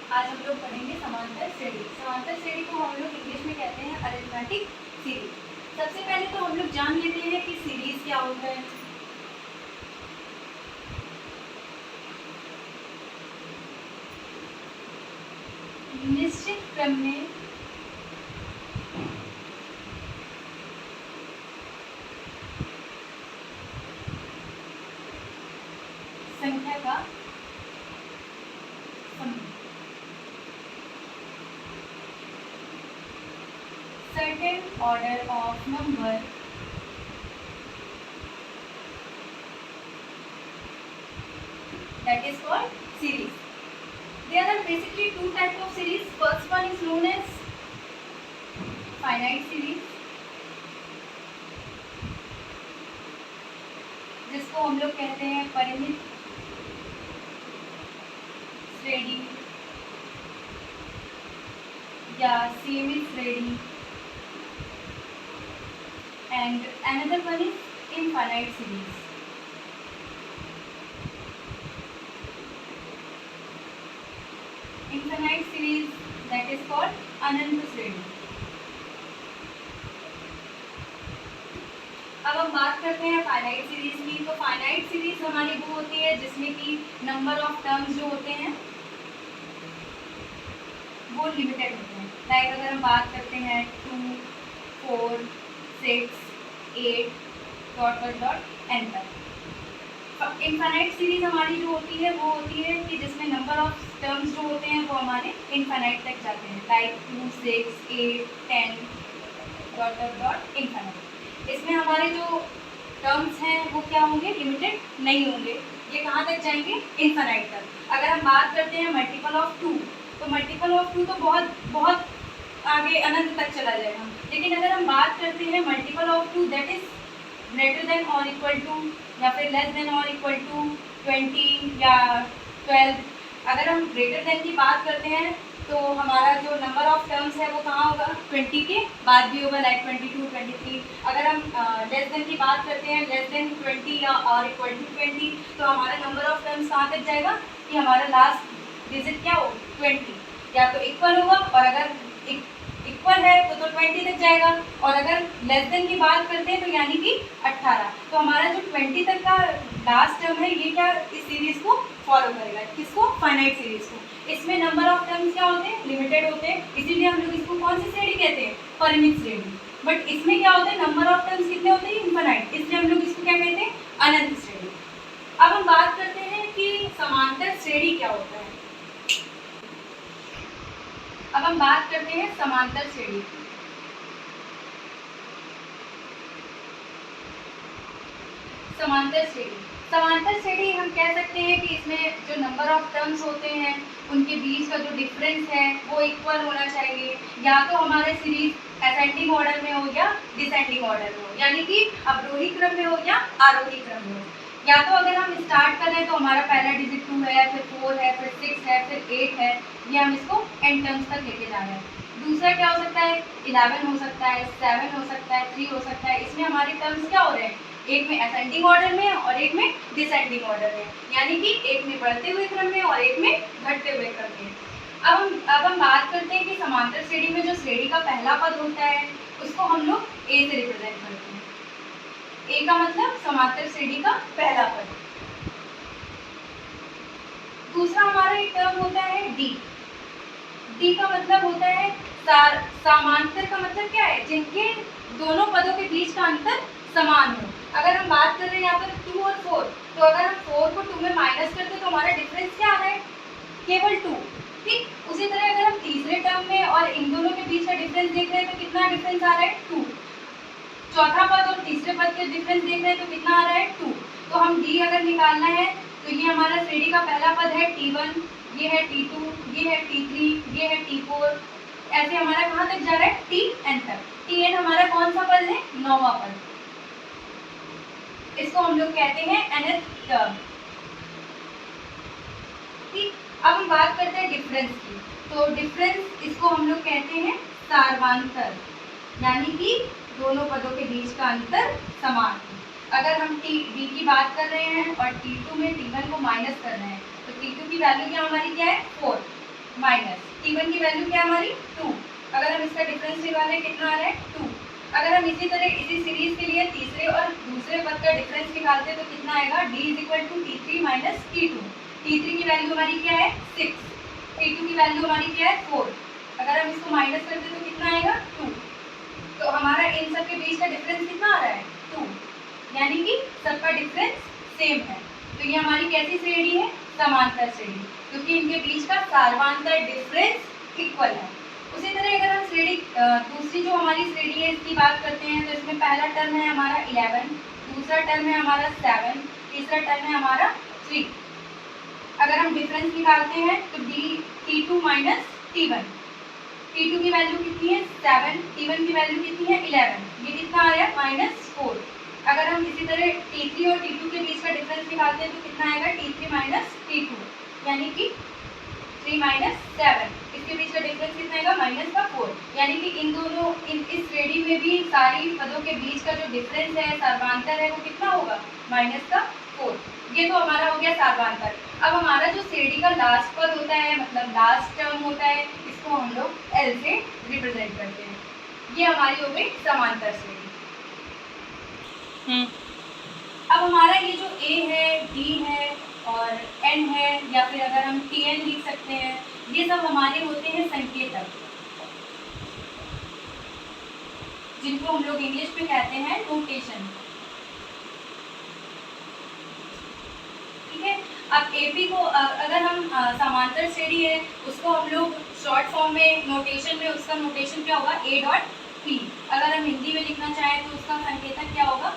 आज हम लोग पढ़ेंगे समांतर श्रेणी। समांतर श्रेणी को हम लोग इंग्लिश में कहते हैं अरिथमेटिक सीरीज। सबसे पहले तो हम लोग जान लेते हैं कि सीरीज क्या होता है। निश्चित क्रम में संख्या का समूह। Certain order of number that is called series. There are basically two types of series. First one is known as finite series, जिसको हम लोग कहते हैं परिमित श्रेणी या सीमित श्रेणी, and another one is infinite series. Infinite series that is called अनंत श्रेणी। अब हम बात करते हैं फाइनाइट सीरीज की। तो फाइनाइट सीरीज हमारी वो होती है जिसमें कि नंबर ऑफ टर्म्स जो होते हैं वो लिमिटेड होते हैं। लाइक अगर हम बात करते हैं 2, 4, 6, 8 डॉट डॉट डॉट एन तक। इनफाइनाइट सीरीज हमारी जो होती है वो होती है कि जिसमें नंबर ऑफ टर्म्स जो होते हैं वो हमारे इनफाइनाइट तक जाते हैं। Like 2, 6, 8, 10 dot dot dot infinite. इसमें हमारे जो टर्म्स हैं वो क्या होंगे, लिमिटेड नहीं होंगे। ये कहाँ तक जाएंगे, इनफाइनाइट तक। अगर हम बात करते हैं मल्टीपल ऑफ 2, तो मल्टीपल ऑफ 2 तो बहुत बहुत आगे अनंत तक चला जाएगा। लेकिन अगर हम बात करते हैं multiple of 2 that is greater than और इक्वल टू या फिर लेस देन और इक्वल टू 20 या 12, अगर हम ग्रेटर देन की बात करते हैं तो हमारा जो नंबर ऑफ टर्म्स है वो कहाँ होगा, 20 के बाद भी होगा, लाइक 22, 23। अगर हम लेस देन की बात करते हैं, लेस देन 20 या और इक्वल टू 20, तो हमारा नंबर ऑफ टर्म्स कहाँ तक जाएगा कि हमारा लास्ट डिजिट क्या हो, 20 या तो इक्वल होगा, और अगर इक्वल है तो 20 तक जाएगा, और अगर लेस देन की बात करते हैं तो यानी कि 18। तो हमारा जो 20 तक का लास्ट टर्म है ये क्या इस सीरीज को फॉलो करेगा, किसको, फाइनाइट सीरीज को। इसमें नंबर ऑफ टर्म्स क्या होते हैं, लिमिटेड होते हैं, इसीलिए हम लोग इसको कौन सी श्रेणी कहते हैं, परिमित श्रेणी। बट इसमें क्या होता है, नंबर ऑफ टर्म्स कितने होते हैं, इनफाइनाइट, इसलिए हम लोग इसको क्या कहते हैं, अनंत श्रेणी। अब हम बात करते हैं कि समांतर श्रेणी क्या होता है। अब हम बात करते हैं समांतर श्रेणी की। समांतर श्रेणी हम कह सकते हैं कि इसमें जो नंबर ऑफ टर्म्स होते हैं उनके बीच का जो डिफरेंस है वो इक्वल होना चाहिए, या तो हमारे सीरीज असेंडिंग ऑर्डर में हो या डिसेंडिंग ऑर्डर में हो, यानी कि अवरोही क्रम में हो या आरोही क्रम में हो। या तो अगर हम स्टार्ट कर रहे हैं तो हमारा पहला डिजिट 2 है, फिर 4 है, फिर 6 है, फिर 8 है, ये हम इसको एन टर्म्स तक लेके जा रहे हैं। दूसरा क्या हो सकता है, 11 हो सकता है, 7 हो सकता है, 3 हो सकता है। इसमें हमारे टर्म्स क्या हो रहे हैं, एक में असेंडिंग ऑर्डर में और एक में डिसेंडिंग ऑर्डर में, यानी कि एक में बढ़ते हुए क्रम में और एक में घटते हुए क्रम में। अब हम बात करते हैं कि समांतर श्रेणी में जो श्रेणी का पहला पद होता है उसको हम लोग ए से रिप्रेजेंट करते हैं। ए का मतलब समांतर श्रेणी का पहला पद। दूसरा हमारा एक टर्म होता है डी। डी का मतलब होता है समांतर का मतलब क्या है, जिनके दोनों पदों के बीच का अंतर समान हो। अगर हम बात कर रहे हैं यहाँ पर 2 और 4, तो अगर हम 4 को 2 में माइनस करते हैं तो हमारा डिफरेंस क्या आ रहा है, केवल 2। ठीक उसी तरह अगर हम तीसरे टर्म में और इन दोनों के बीच का डिफरेंस देख रहे हैं तो कितना डिफरेंस आ रहा है, 2। चौथा पद और तीसरे पद के डिफरेंस देख रहे हैं तो कितना आ रहा है, 2। तो हम डी अगर निकालना है तो ये हमारा श्रेणी का पहला पद है T1, ये है T2, ये है T3, ये है T4, ऐसे हमारा कहाँ तक जा रहा है, Tn तक। Tn हमारा कौन सा पद है, 9वां पद। इसको हम लोग कहते हैं nth टर्म। ठीक, अब हम बात करते हैं डिफरेंस की। तो डिफरेंस इसको हम लोग कहते हैं सार्वांतर, यानी कि दोनों पदों के बीच का अंतर समान। अगर हम डी की बात कर रहे हैं और T2 में T1 को माइनस कर रहे हैं तो T2 की वैल्यू क्या हमारी क्या है, 4। माइनस T1 की वैल्यू क्या है हमारी 2। अगर हम इसका डिफरेंस निकालें कितना आ रहा है 2। अगर हम इसी तरह इसी सीरीज के लिए तीसरे और दूसरे पद का डिफरेंस निकालते हैं तो कितना आएगा D is equal to T3 minus T2। T3 की वैल्यू हमारी क्या है 6, T2 की वैल्यू हमारी क्या है 4। अगर हम इसको माइनस करते तो कितना आएगा 2। तो हमारा इन सब के बीच का डिफरेंस कितना आ रहा है 2, यानी कि सबका डिफरेंस सेम है। तो ये हमारी कैसी श्रेणी है, समांतर श्रेणी, क्योंकि इनके बीच का सार्वांतर डिफरेंस इक्वल है। उसी तरह अगर हम श्रेणी दूसरी जो हमारी श्रेणी है इसकी बात करते हैं तो इसमें पहला टर्म है हमारा 11, दूसरा टर्म है हमारा 7, तीसरा टर्म है हमारा 3। अगर हम डिफरेंस निकालते हैं तो T2 माइनस T1, T2 की वैल्यू कितनी है 7, T1 की वैल्यू कितनी है 11, ये कितना आ रहा है -4। अगर हम इसी तरह T3 और T2 के बीच का डिफरेंस निकालते हैं तो कितना आएगा T3 माइनस T2, यानी कि 3 माइनस 7, इसके बीच का डिफरेंस कितना आएगा -4। यानी कि इन दोनों इस श्रेणी में भी सारी पदों के बीच का जो डिफरेंस है सार्वांतर है वो कितना होगा -4। ये तो हमारा हो गया सार्वांतर। अब हमारा जो श्रेणी का लास्ट पद होता है मतलब लास्ट टर्म होता है इसको हम लोग L से रिप्रेजेंट करते हैं। ये हमारी हो गई समांतर श्रेणी। अब हमारा ये जो A है, D है और N है या फिर अगर हम TN लिख सकते हैं, ये सब हमारे होते हैं संकेतक, जिनको हम लोग इंग्लिश में कहते हैं नोटेशन। ठीक है, अब AP को अगर हम समांतर श्रेणी है उसको हम लोग शॉर्ट फॉर्म में नोटेशन में उसका नोटेशन क्या होगा A.P। अगर हम हिंदी में लिखना चाहें तो उसका संकेतक क्या होगा